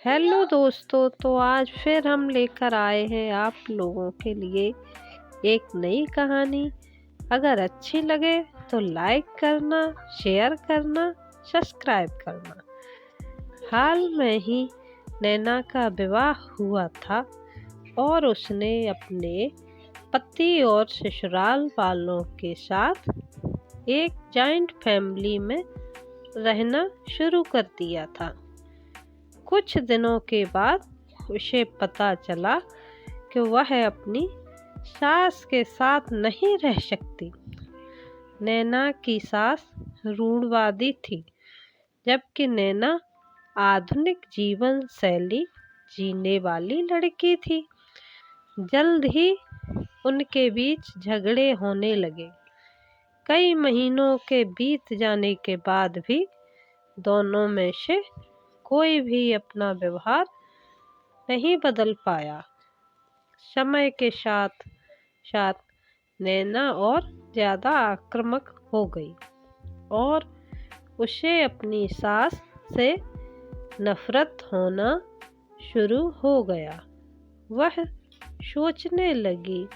Hello दोस्तों, तो आज फिर हम लेकर आए हैं आप लोगों के लिए एक नई कहानी। अगर अच्छी लगे तो लाइक करना, शेयर करना, सब्सक्राइब करना। हाल में ही नैना का विवाह हुआ था और उसने अपने पति और ससुराल वालों के साथ एक जॉइंट फैमिली में रहना शुरू कर दिया था। कुछ दिनों के बाद उसे पता चला कि वह अपनी सास के साथ नहीं रह सकती। नैना की सास रूढ़वादी थी, जबकि नैना आधुनिक जीवन शैली जीने वाली लड़की थी। जल्द ही उनके बीच झगड़े होने लगे। कई महीनों के बीत जाने के बाद भी दोनों में से कोई भी अपना व्यवहार नहीं बदल पाया। समय के साथ साथ नैना और ज़्यादा आक्रामक हो गई और उसे अपनी सास से नफरत होना शुरू हो गया। वह सोचने लगी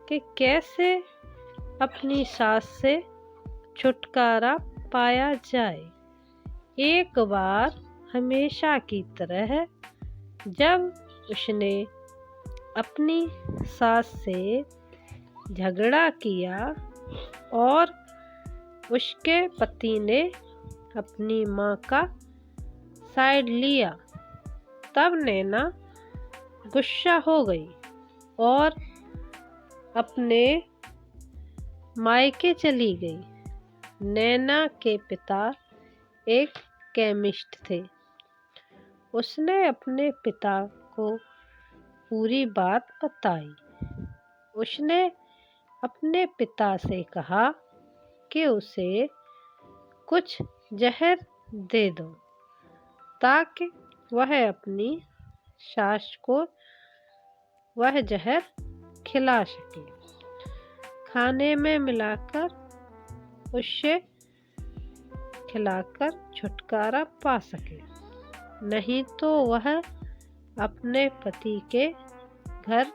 कि कैसे अपनी सास से छुटकारा पाया जाए। एक बार हमेशा की तरह जब उसने अपनी सास से झगड़ा किया और उसके पति ने अपनी माँ का साइड लिया, तब नैना गुस्सा हो गई और अपने मायके चली गई। नैना के पिता एक केमिस्ट थे। उसने अपने पिता को पूरी बात बताई। उसने अपने पिता से कहा कि उसे कुछ जहर दे दो ताकि वह अपनी सास को वह जहर खिला सके, खाने में मिलाकर उससे खिलाकर छुटकारा पा सके, नहीं तो वह अपने पति के घर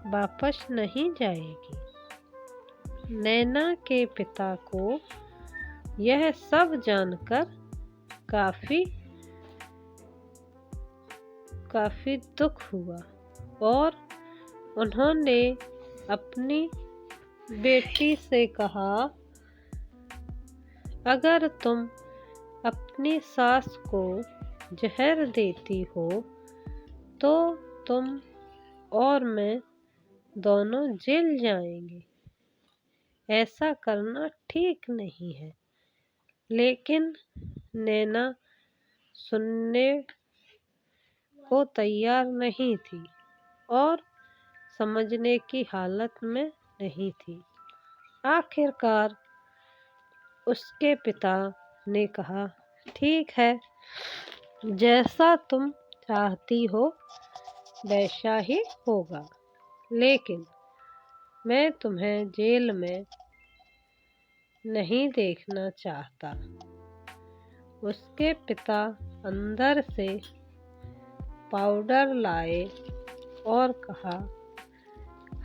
वापस नहीं जाएगी। नैना के पिता को यह सब जानकर काफी दुख हुआ और उन्होंने अपनी बेटी से कहा, अगर तुम अपनी सास को जहर देती हो तो तुम और मैं दोनों जेल जाएंगे। ऐसा करना ठीक नहीं है। लेकिन नैना सुनने को तैयार नहीं थी और समझने की हालत में नहीं थी। आखिरकार उसके पिता ने कहा, ठीक है, जैसा तुम चाहती हो वैसा ही होगा, लेकिन मैं तुम्हें जेल में नहीं देखना चाहता। उसके पिता अंदर से पाउडर लाए और कहा,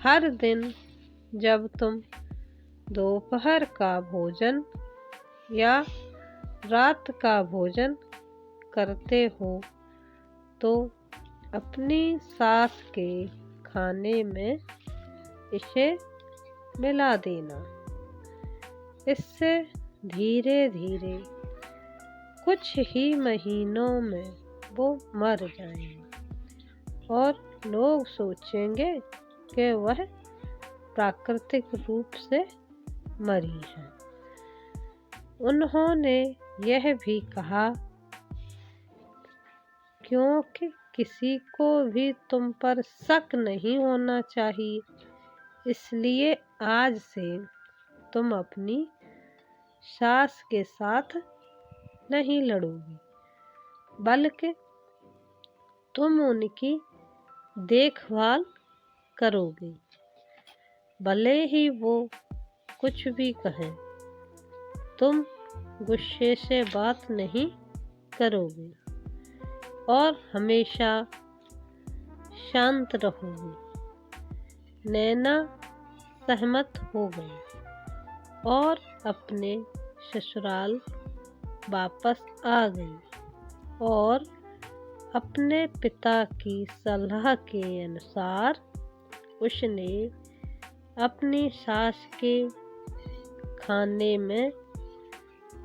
हर दिन जब तुम दोपहर का भोजन या रात का भोजन करते हो तो अपनी सास के खाने में इसे मिला देना। इससे धीरे धीरे कुछ ही महीनों में वो मर जाएंगे और लोग सोचेंगे कि वह प्राकृतिक रूप से मरी है। उन्होंने यह भी कहा, क्योंकि किसी को भी तुम पर शक नहीं होना चाहिए, इसलिए आज से तुम अपनी सास के साथ नहीं लड़ोगी, बल्कि तुम उनकी देखभाल करोगे, भले ही वो कुछ भी कहें। तुम गुस्से से बात नहीं करोगे। और हमेशा शांत रहोगी। नैना सहमत हो गई और अपने ससुराल वापस आ गई और अपने पिता की सलाह के अनुसार उसने अपनी सास के खाने में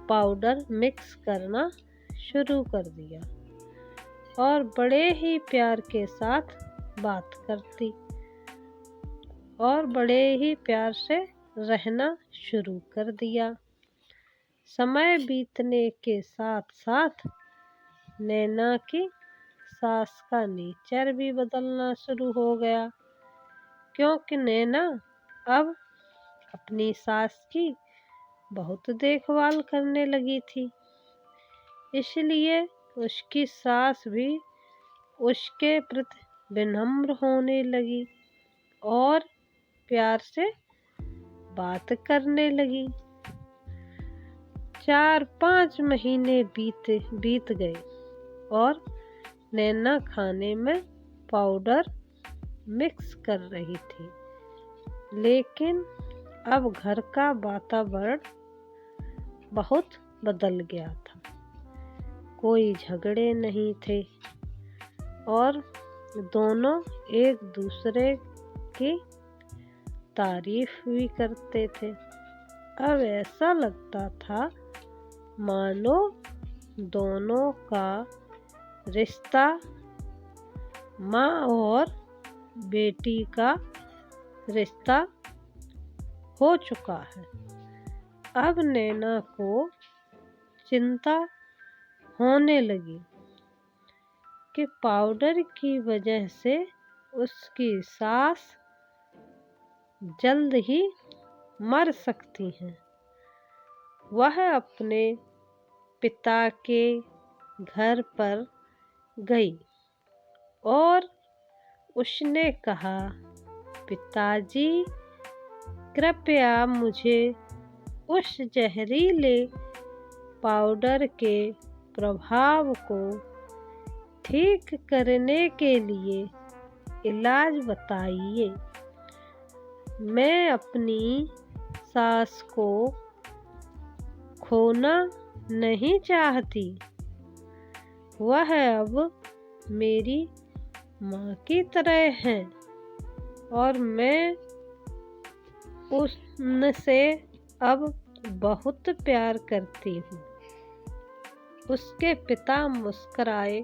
पाउडर मिक्स करना शुरू कर दिया और बड़े ही प्यार के साथ बात करती और बड़े ही प्यार से रहना शुरू कर दिया। समय बीतने के साथ साथ नैना की सास का नेचर भी बदलना शुरू हो गया, क्योंकि नैना अब अपनी सास की बहुत देखभाल करने लगी थी। इसलिए उसकी सास भी उसके प्रति विनम्र होने लगी और प्यार से बात करने लगी। 4-5 महीने बीत गए और नैना खाने में पाउडर मिक्स कर रही थी, लेकिन अब घर का वातावरण बहुत बदल गया था। कोई झगड़े नहीं थे और दोनों एक दूसरे की तारीफ भी करते थे। अब ऐसा लगता था मानो दोनों का रिश्ता माँ और बेटी का रिश्ता हो चुका है। अब नैना को चिंता होने लगी कि पाउडर की वजह से उसकी सास जल्द ही मर सकती हैं। वह अपने पिता के घर पर गई और उसने कहा, पिताजी, कृपया मुझे उस जहरीले पाउडर के प्रभाव को ठीक करने के लिए इलाज बताइए। मैं अपनी सास को खोना नहीं चाहती। वह अब मेरी माँ की तरह है और मैं उनसे अब बहुत प्यार करती हूँ। उसके पिता मुस्कुराए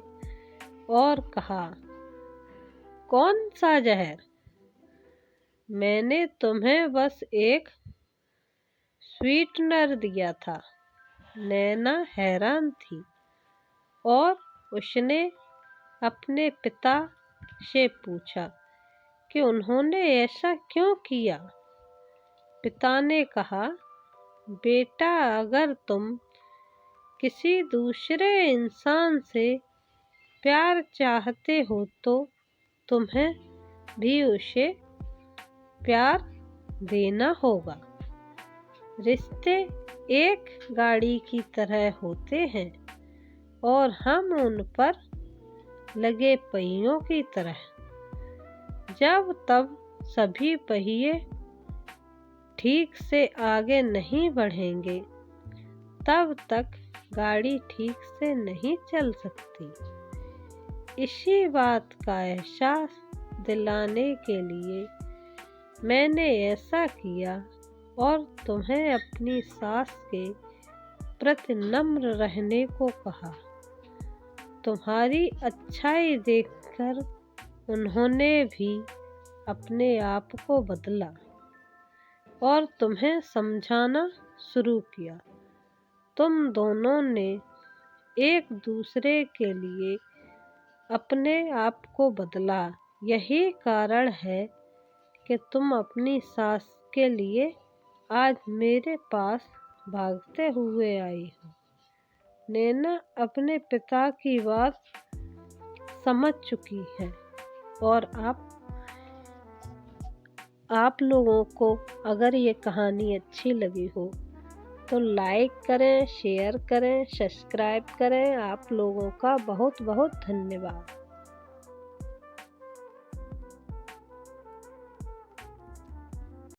और कहा, कौन सा जहर? मैंने तुम्हें बस एक स्वीटनर दिया था। नैना हैरान थी और उसने अपने पिता से पूछा कि उन्होंने ऐसा क्यों किया। पिता ने कहा, बेटा, अगर तुम किसी दूसरे इंसान से प्यार चाहते हो तो तुम्हें भी उसे प्यार देना होगा। रिश्ते एक गाड़ी की तरह होते हैं और हम उन पर लगे पहियों की तरह। जब तक सभी पहिए ठीक से आगे नहीं बढ़ेंगे, तब तक गाड़ी ठीक से नहीं चल सकती। इसी बात का एहसास दिलाने के लिए मैंने ऐसा किया और तुम्हें अपनी सास के प्रति नम्र रहने को कहा। तुम्हारी अच्छाई देखकर उन्होंने भी अपने आप को बदला और तुम्हें समझाना शुरू किया। तुम दोनों ने एक दूसरे के लिए अपने आप को बदला। यही कारण है कि तुम अपनी सास के लिए आज मेरे पास भागते हुए आई हो। नैना अपने पिता की बात समझ चुकी है और आप लोगों को अगर ये कहानी अच्छी लगी हो तो लाइक करें, शेयर करें, सब्सक्राइब करें। आप लोगों का बहुत बहुत धन्यवाद।